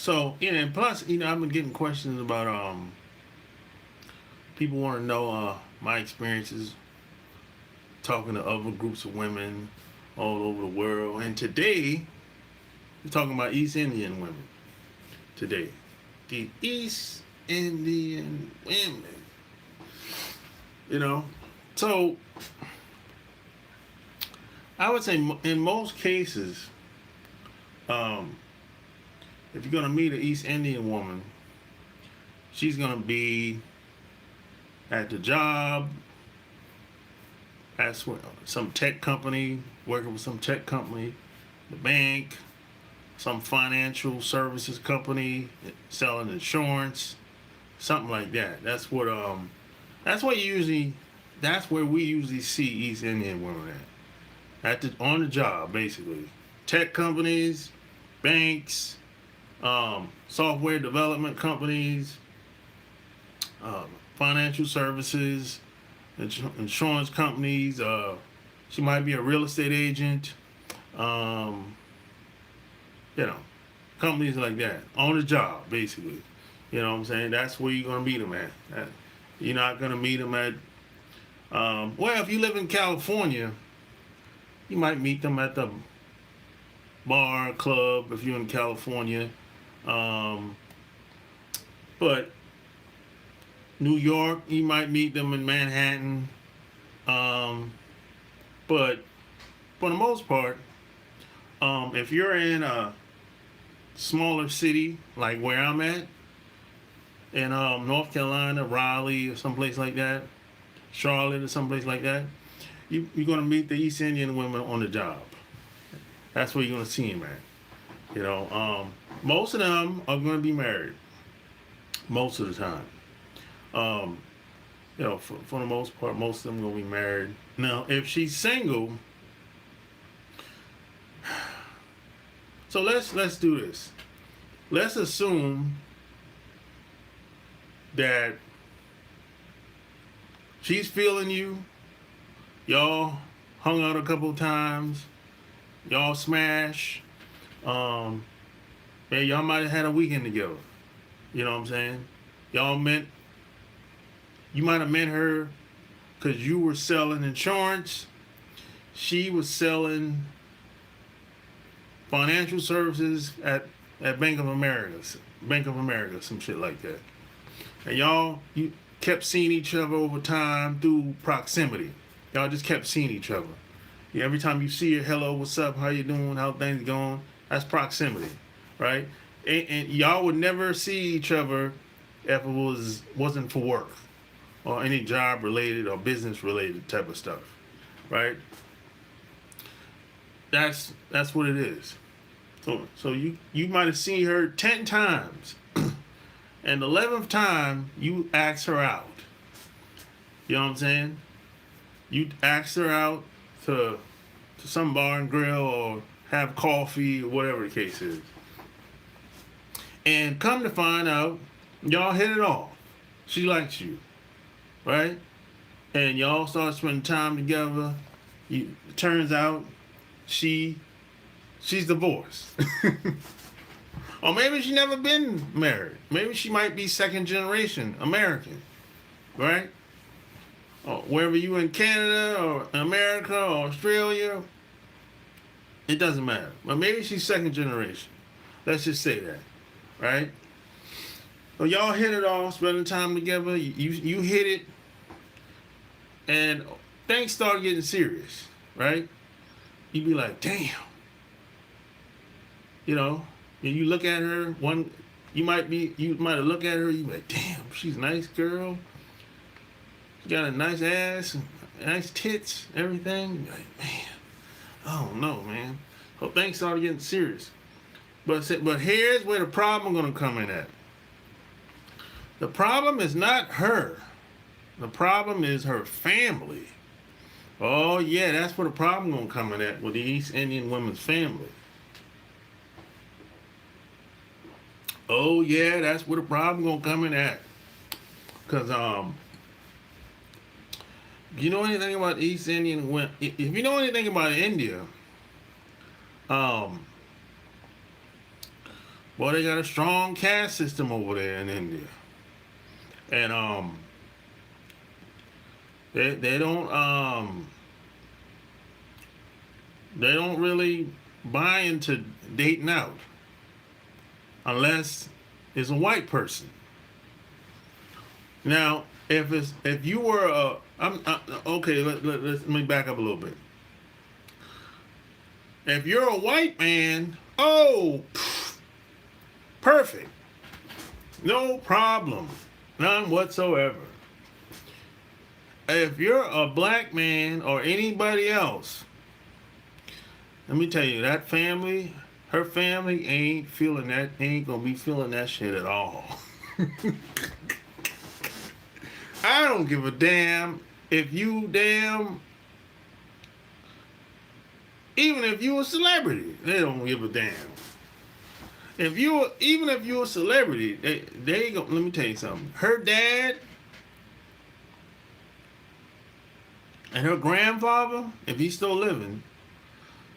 So, yeah, and plus, I've been getting questions about people want to know my experiences talking to other groups of women all over the world. And today, we're talking about East Indian women. Today, the East Indian women. You know, so I would say in most cases, um, if you're gonna meet an East Indian woman, she's gonna be at the job, at some tech company, working with some tech company, the bank, some financial services company, selling insurance, something like that. That's what usually, that's where we usually see East Indian women on the job, basically. Tech companies, banks, software development companies, financial services, insurance companies. She might be a real estate agent. Um, you know, companies like that on the job, basically. You know what I'm saying? That's where you're gonna meet them at. You're not gonna meet them at. Well, if you live in California, you might meet them at the bar, club. If you're in California, um, but New York, you might meet them in Manhattan. Um, but for the most part, if you're in a smaller city like where I'm at, in North Carolina, Raleigh, or someplace like that, Charlotte, or someplace like that, you're going to meet the East Indian women on the job. That's where you're going to see them at. Most of them are going to be married most of the time. Um, for the most part, most of them going to be married. Now, if she's single, so let's do this. Let's assume that she's feeling you. Y'all hung out a couple of times. Y'all smash. Um, Man, y'all might have had a weekend together. You know what I'm saying? Y'all met. You might have met her because you were selling insurance. She was selling financial services at Bank of America, some shit like that. And you kept seeing each other over time through proximity. Y'all just kept seeing each other. Yeah, every time you see her, hello, what's up, how you doing, how things going? That's proximity, right? And y'all would never see each other if it wasn't for work or any job related or business related type of stuff, right? That's what it is. So you might have seen her 10 times, and the 11th time you asked her out. You know what I'm saying? You asked her out to some bar and grill or have coffee or whatever the case is. And come to find out, y'all hit it off. She likes you, right? And y'all start spending time together. It turns out she's divorced. Or maybe she never been married. Maybe she might be second generation American, right? Or wherever you in Canada or America or Australia, it doesn't matter. But maybe she's second generation. Let's just say that, right? So y'all hit it off, spending time together. You hit it, and things start getting serious, right? You be like, damn. And you look at her. You might have looked at her. You be like, damn, she's a nice girl. She got a nice ass, nice tits, everything. You be like, man, I don't know, man. So things started getting serious. But here's where the problem gonna come in at. The problem is not her. The problem is her family. Oh yeah, that's where the problem gonna come in at with the East Indian woman's family. Oh yeah, that's where the problem gonna come in at. Cause if you know anything about East Indian women, if you know anything about India, Well, they got a strong caste system over there in India, and they don't really buy into dating out unless it's a white person. Now, if you were okay, let me back up a little bit. If you're a white man, oh, perfect, no problem, none whatsoever. If you're a black man or anybody else, let me tell you, that family, her family ain't gonna be feeling that shit at all. I don't give a damn if you even if you a celebrity, they don't give a damn. Even if you're a celebrity, they go. Let me tell you something. Her dad and her grandfather, if he's still living,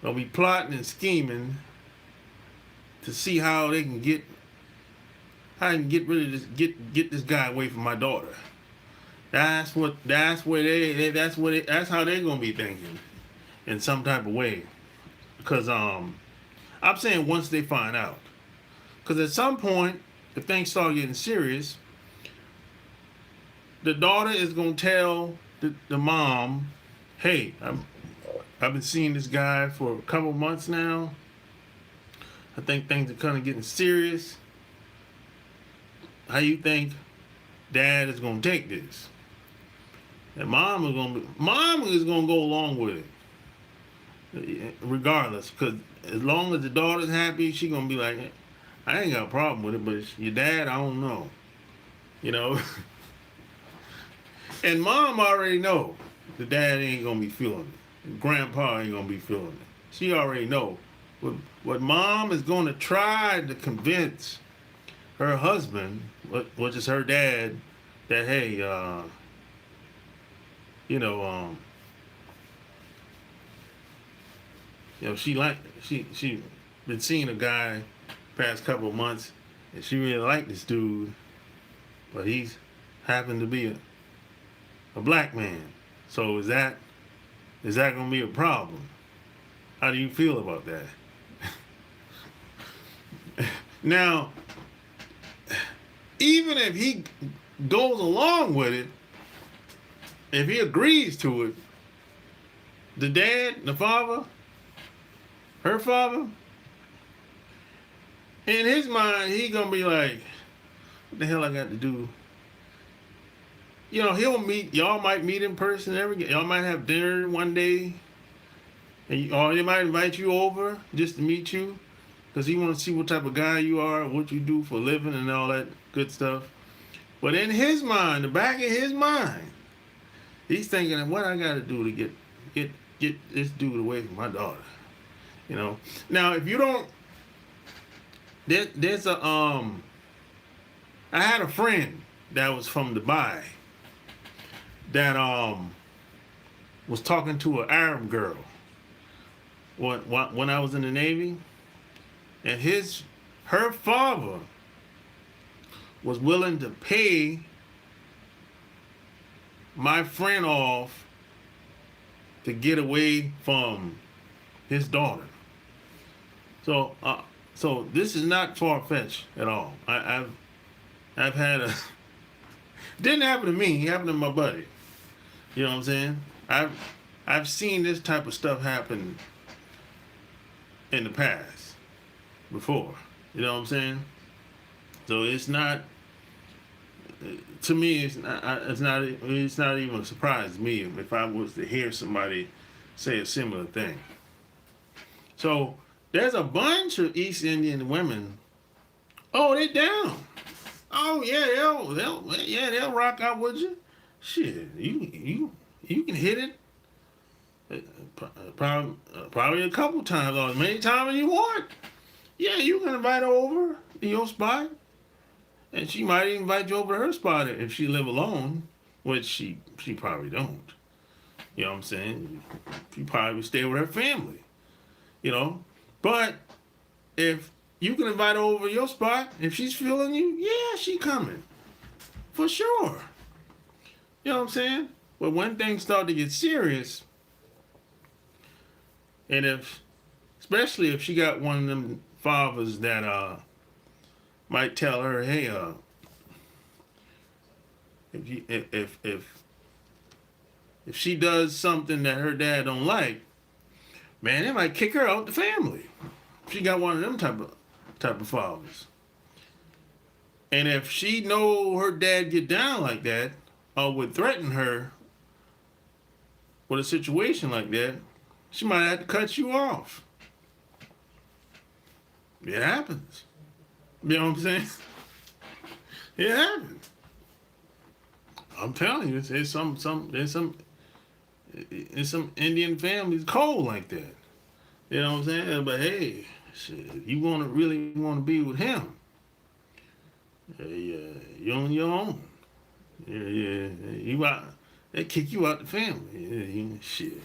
they'll be plotting and scheming to see how they can get rid of this, get this guy away from my daughter. That's how they're gonna be thinking in some type of way. Because I'm saying once they find out. Because at some point, if things start getting serious, the daughter is gonna tell the mom, hey, I've been seeing this guy for a couple months now. I think things are kind of getting serious. How you think dad is gonna take this? And mom is gonna go along with it, regardless. Because as long as the daughter's happy, she gonna be like, I ain't got a problem with it, but your dad, I don't know, you know. And mom already know the dad ain't gonna be feeling it. Grandpa ain't gonna be feeling it. She already know. What mom is gonna try to convince her husband, which is her dad, that hey, she been seeing a guy past couple of months, and she really liked this dude, but he's happened to be a black man. So is that gonna be a problem? How do you feel about that? Now, even if he goes along with it, if he agrees to it, the dad, the father, her father, in his mind, he gonna be like, what the hell I got to do? You know, y'all might meet in person y'all might have dinner one day, or he might invite you over just to meet you, because he want to see what type of guy you are, what you do for a living and all that good stuff. But in his mind, the back of his mind, he's thinking, what I got to do to get this dude away from my daughter, you know. Now, if you don't, there's a I had a friend that was from Dubai that was talking to an Arab girl when I was in the Navy, and her father was willing to pay my friend off to get away from his daughter. So this is not far-fetched at all. I've had didn't happen to me. It happened to my buddy. You know what I'm saying? I've seen this type of stuff happen in the past before. You know what I'm saying? So it's not, to me, it's not even a surprise to me if I was to hear somebody say a similar thing. So there's a bunch of East Indian women. Oh, they down. Oh yeah, they'll rock out with you. Shit, you can hit it. Probably a couple times, or as many times as you want. Yeah, you can invite her over to your spot, and she might invite you over to her spot if she live alone, which she probably don't. You know what I'm saying? She probably would stay with her family. You know, but if You can invite her over your spot. If she's feeling you, yeah, she coming. For sure. You know what I'm saying? But when things start to get serious, and especially if she got one of them fathers that might tell her, hey, if she does something that her dad don't like, man, they might kick her out the family. She got one of them type of fathers. And if she know her dad get down like that, or would threaten her with a situation like that, she might have to cut you off. It happens. You know what I'm saying? It happens. I'm telling you, there's some Indian families cold like that. You know what I'm saying? But hey, shit, you really want to be with him, you're on your own. Yeah, you out. They kick you out the family. Yeah, shit.